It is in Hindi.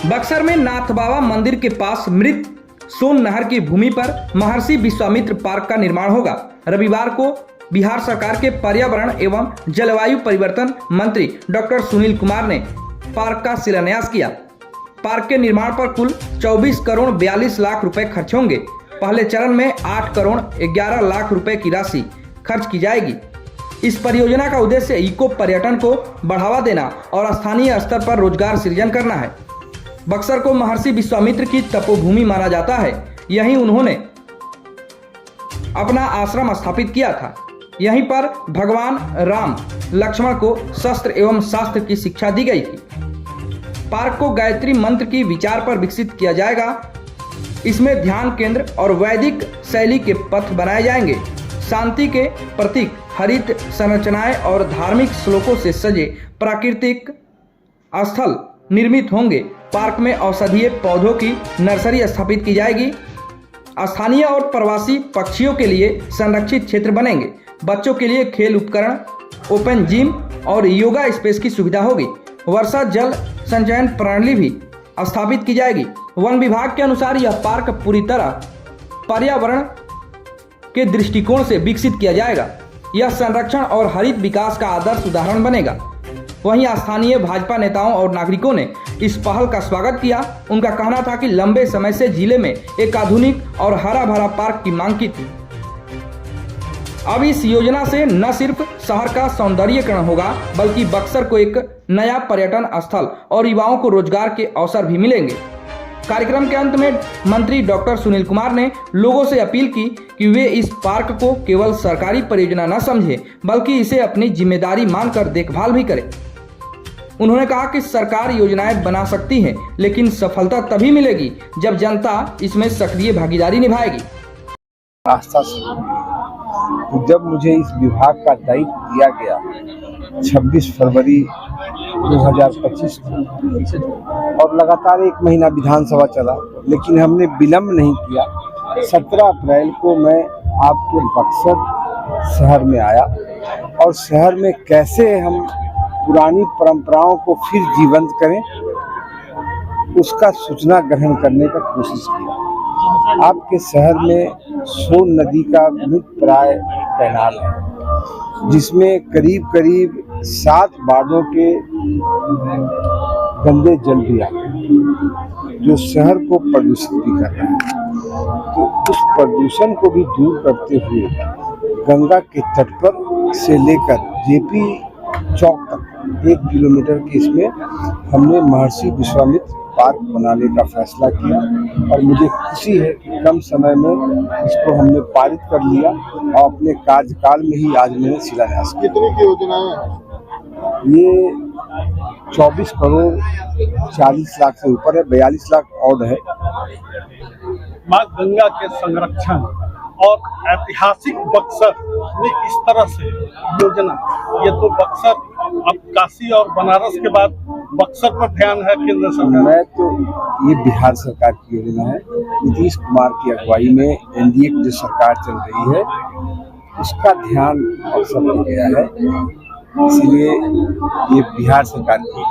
बक्सर में नाथ बाबा मंदिर के पास मृत सोन नहर की भूमि पर महर्षि विश्वामित्र पार्क का निर्माण होगा। रविवार को बिहार सरकार के पर्यावरण एवं जलवायु परिवर्तन मंत्री डॉक्टर सुनील कुमार ने पार्क का शिलान्यास किया। पार्क के निर्माण पर कुल 24 करोड़ 42 लाख रुपए खर्च होंगे। पहले चरण में 8 करोड़ 11 लाख रुपए की राशि खर्च की जाएगी। इस परियोजना का उद्देश्य इको पर्यटन को बढ़ावा देना और स्थानीय स्तर पर रोजगार सृजन करना है। बक्सर को महर्षि विश्वामित्र की तपोभूमि माना जाता है। यहीं उन्होंने अपना आश्रम स्थापित किया था। यहीं पर भगवान राम लक्ष्मण को शस्त्र एवं शास्त्र की शिक्षा दी गई थी। पार्क को गायत्री मंत्र की विचार पर विकसित किया जाएगा। इसमें ध्यान केंद्र और वैदिक शैली के पथ बनाए जाएंगे। शांति के प्रतीक हरित संरचनाएं और धार्मिक श्लोकों से सजे प्राकृतिक स्थल निर्मित होंगे। पार्क में औषधीय पौधों की नर्सरी स्थापित की जाएगी। स्थानीय और प्रवासी पक्षियों के लिए संरक्षित क्षेत्र बनेंगे। बच्चों के लिए खेल उपकरण, ओपन जिम और योगा स्पेस की सुविधा होगी। वर्षा जल संचयन प्रणाली भी स्थापित की जाएगी। वन विभाग के अनुसार यह पार्क पूरी तरह पर्यावरण के दृष्टिकोण से विकसित किया जाएगा। यह संरक्षण और हरित विकास का आदर्श उदाहरण बनेगा। वहीं स्थानीय भाजपा नेताओं और नागरिकों ने इस पहल का स्वागत किया। उनका कहना था कि लंबे समय से जिले में एक आधुनिक और हरा भरा पार्क की मांग की थी। अब इस योजना से न सिर्फ शहर का सौंदर्यीकरण होगा, बल्कि बक्सर को एक नया पर्यटन स्थल और युवाओं को रोजगार के अवसर भी मिलेंगे। कार्यक्रम के अंत में मंत्री डॉक्टर सुनील कुमार ने लोगों से अपील की कि वे इस पार्क को केवल सरकारी परियोजना न समझें, बल्कि इसे अपनी जिम्मेदारी मानकर देखभाल भी करें। उन्होंने कहा कि सरकार योजनाएं बना सकती है, लेकिन सफलता तभी मिलेगी जब जनता इसमें सक्रिय भागीदारी निभाएगी। आस्था से तो जब मुझे इस विभाग का दायित्व दिया गया 26 फरवरी 2025 को और लगातार 1 महीना विधानसभा चला, लेकिन हमने विलंब नहीं किया। 17 अप्रैल को मैं आपके बक्सर शहर में आया और शहर में कैसे हम पुरानी परंपराओं को फिर जीवंत करें, उसका सूचना ग्रहण करने का कोशिश किया। आपके शहर में सोन नदी का मुख्य प्राय कैनाल है, जिसमें करीब 7 वार्डों के गंदे जल भी आते हैं, जो शहर को प्रदूषित भी कर रहा है। तो उस प्रदूषण को भी दूर करते हुए गंगा के तट पर से लेकर जेपी चौक तक 1 किलोमीटर के इसमें हमने महर्षि विश्वामित्र पार्क बनाने का फैसला किया और मुझे खुशी है कि कम समय में इसको हमने पारित कर लिया और अपने कार्यकाल में ही आज मैंने शिलान्यास किया। कितनी की योजनाएं हैं? ये 24 करोड़ 40 लाख से ऊपर है, 42 लाख और है। माँ गंगा के संरक्षण और ऐतिहासिक बक्सर में इस तरह से योजना, ये तो बक्सर अब काशी और बनारस के बाद बक्सर पर ध्यान है केंद्र सरकार। मैं तो ये बिहार सरकार की योजना है। नीतीश कुमार की अगुवाई में एनडीए की जो सरकार चल रही है, उसका ध्यान बक्सर में गया है, इसलिए ये बिहार सरकार की